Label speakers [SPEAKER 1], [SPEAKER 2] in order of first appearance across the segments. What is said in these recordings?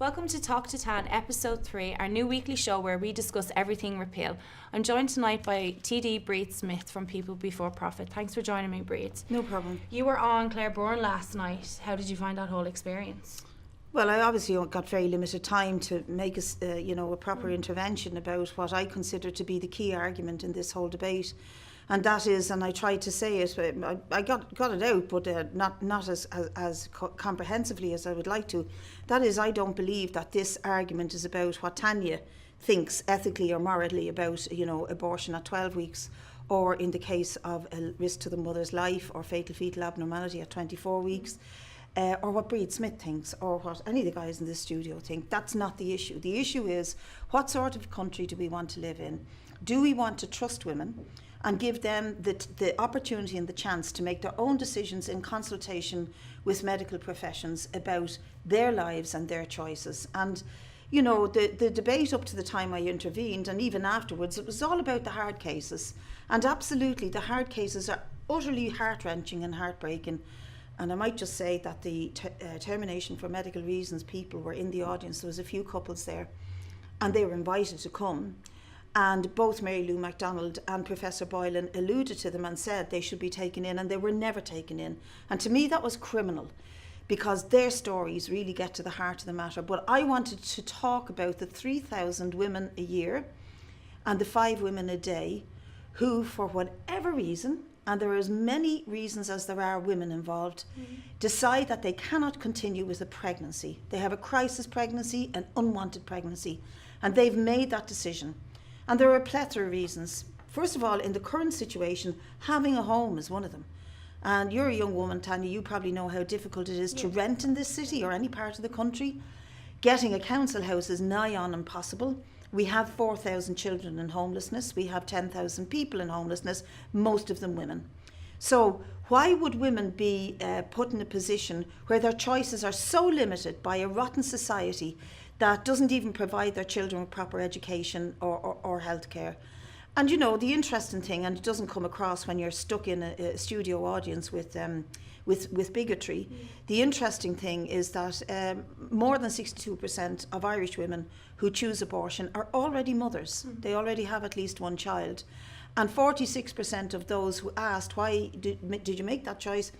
[SPEAKER 1] welcome to Talk2Tan episode 3, our new weekly show where we discuss everything repeal. I'm joined tonight by TD Brid Smith from People Before Profit. Thanks for joining me, Brid.
[SPEAKER 2] No problem.
[SPEAKER 1] You were on Claire Bourne last night. How did you find that whole experience?
[SPEAKER 2] Well, I obviously got very limited time to make a proper intervention about what I consider to be the key argument in this whole debate. And that is, and I tried to say it, I got it out, but not as comprehensively as I would like to. That is, I don't believe that this argument is about what Tanya thinks ethically or morally about, abortion at 12 weeks, or in the case of a risk to the mother's life or fatal fetal abnormality at 24 weeks. Or what Brid Smith thinks, or what any of the guys in this studio think. That's not the issue. The issue is, what sort of country do we want to live in? Do we want to trust women and give them the opportunity and the chance to make their own decisions in consultation with medical professions about their lives and their choices? And the debate up to the time I intervened, and even afterwards, it was all about the hard cases. And absolutely, the hard cases are utterly heart-wrenching and heartbreaking. And I might just say that the termination for medical reasons, people were in the audience. There was a few couples there, and they were invited to come. And both Mary Lou MacDonald and Professor Boylan alluded to them and said they should be taken in, and they were never taken in. And to me, that was criminal, because their stories really get to the heart of the matter. But I wanted to talk about the 3,000 women a year and the 5 women a day who, for whatever reason, and there are as many reasons as there are women involved, decide that they cannot continue with a pregnancy. They have a crisis pregnancy, an unwanted pregnancy, and they've made that decision. And there are a plethora of reasons. First of all, in the current situation, having a home is one of them. And you're a young woman, Tanya, you probably know how difficult it is to rent in this city or any part of the country. Getting a council house is nigh on impossible. We have 4,000 children in homelessness. We have 10,000 people in homelessness, most of them women. So why would women be put in a position where their choices are so limited by a rotten society that doesn't even provide their children with proper education or health care? And the interesting thing, and it doesn't come across when you're stuck in a studio audience with bigotry, the interesting thing is that more than 62% of Irish women who choose abortion are already mothers. They already have at least one child. And 46% of those who asked, why did you make that choice,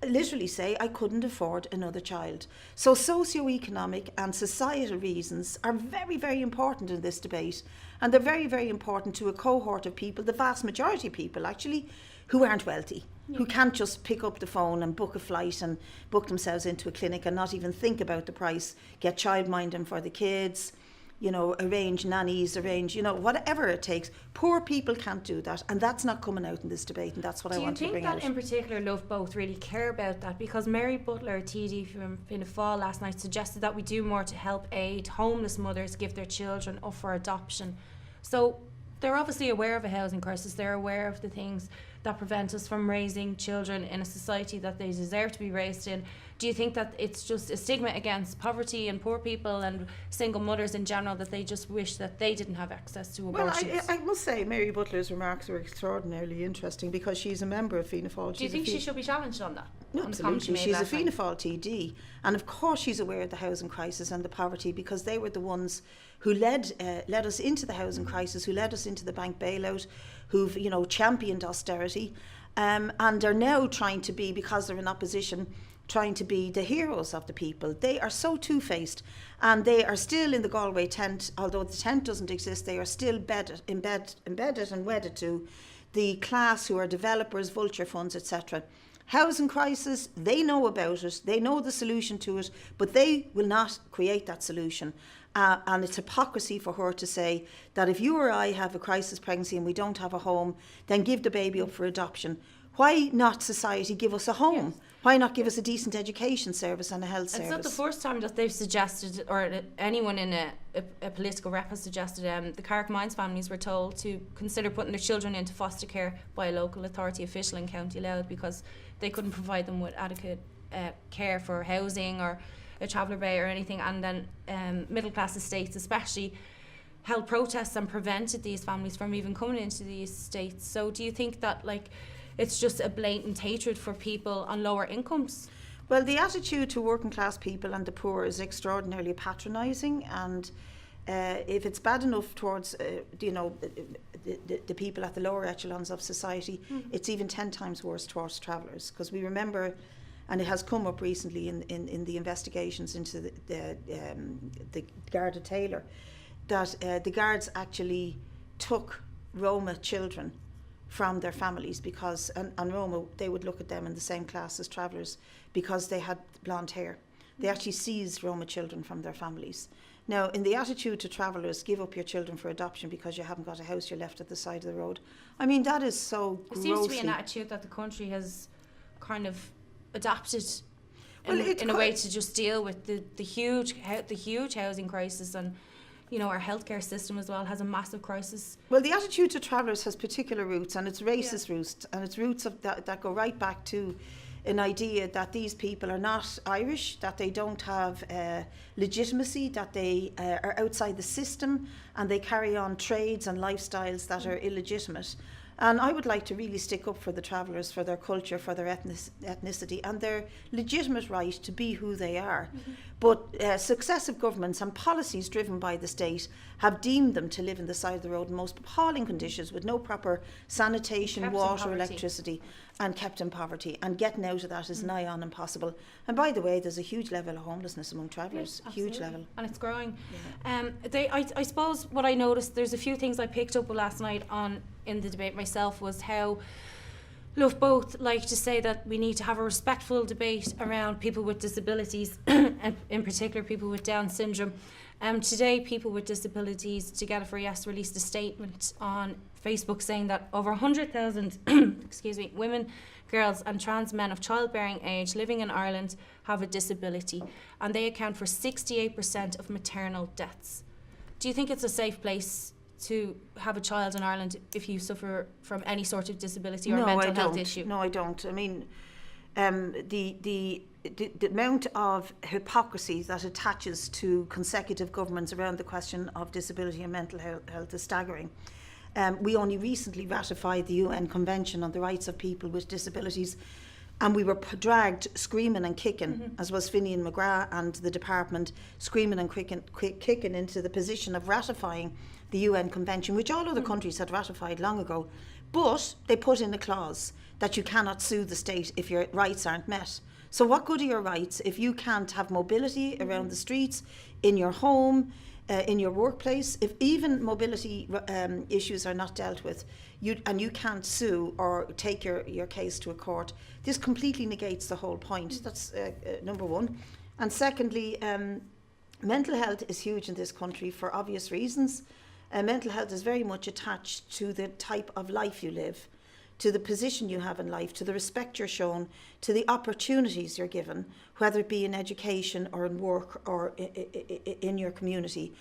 [SPEAKER 2] literally say, I couldn't afford another child. So socioeconomic and societal reasons are very, very important in this debate. And they're very, very important to a cohort of people, the vast majority of people actually, who aren't wealthy, who can't just pick up the phone and book a flight and book themselves into a clinic and not even think about the price, get childminding for the kids, arrange nannies, whatever it takes. Poor people can't do that, and that's not coming out in this debate, and that's what I want to bring out.
[SPEAKER 1] Do you think that in particular Love Both really care about that? Because Mary Butler, TD from Fianna Fáil last night, suggested that we do more to help aid homeless mothers give their children up for adoption. So they're obviously aware of a housing crisis. They're aware of the things that prevent us from raising children in a society that they deserve to be raised in. Do you think that it's just a stigma against poverty and poor people and single mothers in general, that they just wish that they didn't have access to abortions?
[SPEAKER 2] Well, I must say Mary Butler's remarks were extraordinarily interesting, because she's a member of Fianna Fáil.
[SPEAKER 1] Do you think she should be challenged on that?
[SPEAKER 2] No, absolutely. She's a Fianna Fáil TD, and of course she's aware of the housing crisis and the poverty, because they were the ones who led us into the housing crisis, who led us into the bank bailout, who've championed austerity, and are now trying to be, because they're in opposition, trying to be the heroes of the people. They are so two-faced, and they are still in the Galway tent. Although the tent doesn't exist, they are still embedded and wedded to the class who are developers, vulture funds, etc. Housing crisis, they know about it, they know the solution to it, but they will not create that solution. And it's hypocrisy for her to say that if you or I have a crisis pregnancy and we don't have a home, then give the baby up for adoption. Why not society give us a home? Yes. Why not give us a decent education service and a health service?
[SPEAKER 1] It's not the first time that they've suggested, or anyone in a political rep has suggested, the Carrick Mines families were told to consider putting their children into foster care by a local authority official in County Louth, because they couldn't provide them with adequate care for housing or a traveller bay or anything. And then middle class estates especially held protests and prevented these families from even coming into these estates. So do you think that it's just a blatant hatred for people on lower incomes?
[SPEAKER 2] Well, the attitude to working class people and the poor is extraordinarily patronising, and if it's bad enough towards the people at the lower echelons of society, it's even 10 times worse towards travellers, because we remember, and it has come up recently in the investigations into the Garda Taylor, that the guards actually took Roma children from their families because, and Roma, they would look at them in the same class as travellers because they had blonde hair. They actually seized Roma children from their families. Now, in the attitude to travellers, give up your children for adoption because you haven't got a house, you're left at the side of the road. I mean, that is so grossly...
[SPEAKER 1] It seems to be an attitude that the country has kind of adapted in a way to just deal with the huge housing crisis, and our healthcare system as well has a massive crisis.
[SPEAKER 2] Well, the attitude to travellers has particular roots, and it's racist roots, and it's roots that go right back to an idea that these people are not Irish, that they don't have legitimacy, that they are outside the system, and they carry on trades and lifestyles that are illegitimate. And I would like to really stick up for the travellers, for their culture, for their ethnicity, and their legitimate right to be who they are. But successive governments and policies driven by the state have deemed them to live in the side of the road in most appalling conditions, with no proper sanitation, water, electricity, and kept in poverty. And getting out of that is nigh on impossible. And by the way, there's a huge level of homelessness among travellers, huge level.
[SPEAKER 1] And it's growing. I suppose what I noticed, there's a few things I picked up last night in the debate myself, was how both like to say that we need to have a respectful debate around people with disabilities, and in particular people with Down syndrome. Today, people with disabilities Together for Yes released a statement on Facebook saying that over 100,000 women, girls and trans men of childbearing age living in Ireland have a disability, and they account for 68% of maternal deaths. Do you think it's a safe place to have a child in Ireland if you suffer from any sort of disability or mental health issue?
[SPEAKER 2] No, I don't. I mean, the amount of hypocrisy that attaches to consecutive governments around the question of disability and mental health is staggering. We only recently ratified the UN Convention on the Rights of People with Disabilities, and we were dragged screaming and kicking, as was Finian McGrath and the department, screaming and kicking into the position of ratifying the UN Convention, which all other countries had ratified long ago. But they put in a clause that you cannot sue the state if your rights aren't met. So what good are your rights if you can't have mobility around the streets, in your home, in your workplace? If even mobility issues are not dealt with, you can't sue or take your case to a court, this completely negates the whole point. That's number one. And secondly, mental health is huge in this country for obvious reasons. Mental health is very much attached to the type of life you live, to the position you have in life, to the respect you're shown, to the opportunities you're given, whether it be in education or in work or in your community.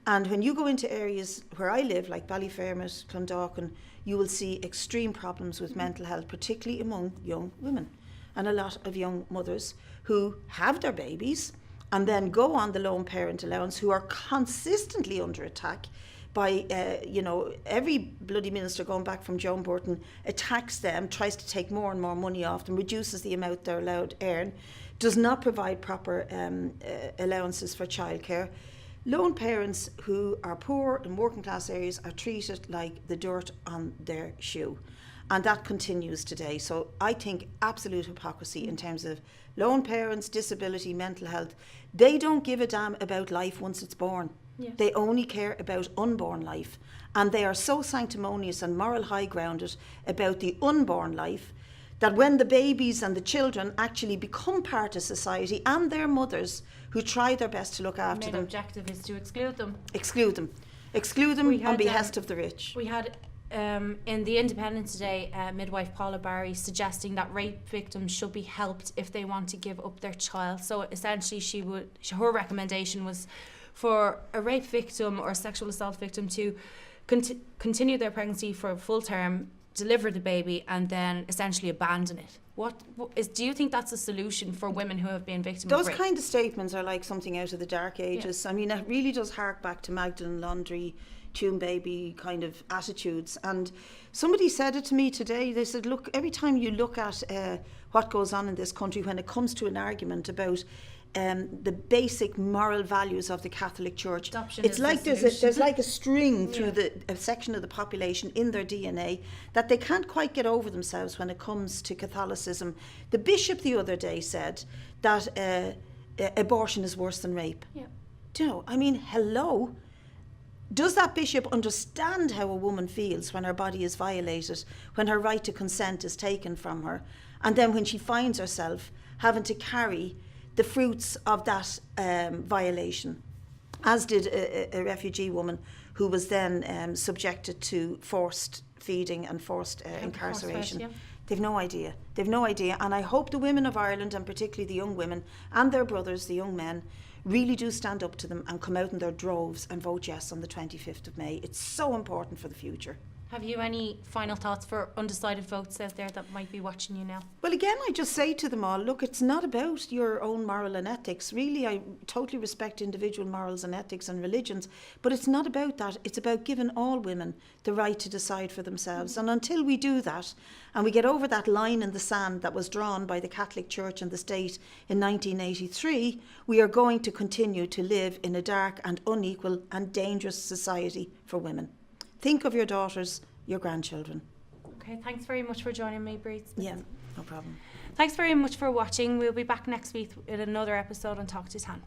[SPEAKER 2] And when you go into areas where I live, like Ballyfermot, Clondalkin, you will see extreme problems with mental health, particularly among young women, and a lot of young mothers who have their babies and then go on the lone parent allowance, who are consistently under attack by, every bloody minister going back from Joan Burton attacks them, tries to take more and more money off them, reduces the amount they're allowed to earn, does not provide proper allowances for childcare. Lone parents who are poor in working class areas are treated like the dirt on their shoe. And that continues today. So I think absolute hypocrisy in terms of lone parents, disability, mental health. They don't give a damn about life once it's born. Yes. They only care about unborn life. And they are so sanctimonious and moral high grounded about the unborn life that when the babies and the children actually become part of society, and their mothers who try their best to look after them.
[SPEAKER 1] The main objective is to exclude them.
[SPEAKER 2] Exclude them on behest of the rich.
[SPEAKER 1] We had in the Independent today, midwife Paula Barry suggesting that rape victims should be helped if they want to give up their child. So essentially her recommendation was for a rape victim or a sexual assault victim to continue their pregnancy for a full term, deliver the baby, and then essentially abandon it. Do you think that's a solution for women who have been victims of rape?
[SPEAKER 2] Those kind of statements are like something out of the dark ages. Yeah. I mean, it really does hark back to Magdalene Laundrie tune baby kind of attitudes. And somebody said it to me today. They said, look, every time you look at what goes on in this country when it comes to an argument about the basic moral values of the Catholic Church,
[SPEAKER 1] Adoption
[SPEAKER 2] it's
[SPEAKER 1] is
[SPEAKER 2] like
[SPEAKER 1] the
[SPEAKER 2] there's like a string through
[SPEAKER 1] Yeah.
[SPEAKER 2] a section of the population in their DNA that they can't quite get over themselves when it comes to Catholicism. The bishop the other day said that abortion is worse than rape.
[SPEAKER 1] Yeah.
[SPEAKER 2] Do you know, I mean, hello? Does that bishop understand how a woman feels when her body is violated, when her right to consent is taken from her, and then when she finds herself having to carry the fruits of that violation, as did a refugee woman who was then subjected to forced feeding and forced incarceration.
[SPEAKER 1] Forced fed, yeah.
[SPEAKER 2] They've no idea. They've no idea. And I hope the women of Ireland, and particularly the young women and their brothers, the young men, really do stand up to them and come out in their droves and vote yes on the 25th of May. It's so important for the future.
[SPEAKER 1] Have you any final thoughts for undecided votes out there that might be watching you now?
[SPEAKER 2] Well, again, I just say to them all, look, it's not about your own moral and ethics. Really, I totally respect individual morals and ethics and religions, but it's not about that. It's about giving all women the right to decide for themselves. And until we do that, and we get over that line in the sand that was drawn by the Catholic Church and the state in 1983, we are going to continue to live in a dark and unequal and dangerous society for women. Think of your daughters, your grandchildren.
[SPEAKER 1] Okay, thanks very much for joining me, Brid Smith.
[SPEAKER 2] Yeah, no problem.
[SPEAKER 1] Thanks very much for watching. We'll be back next week with another episode on Talk2Tan.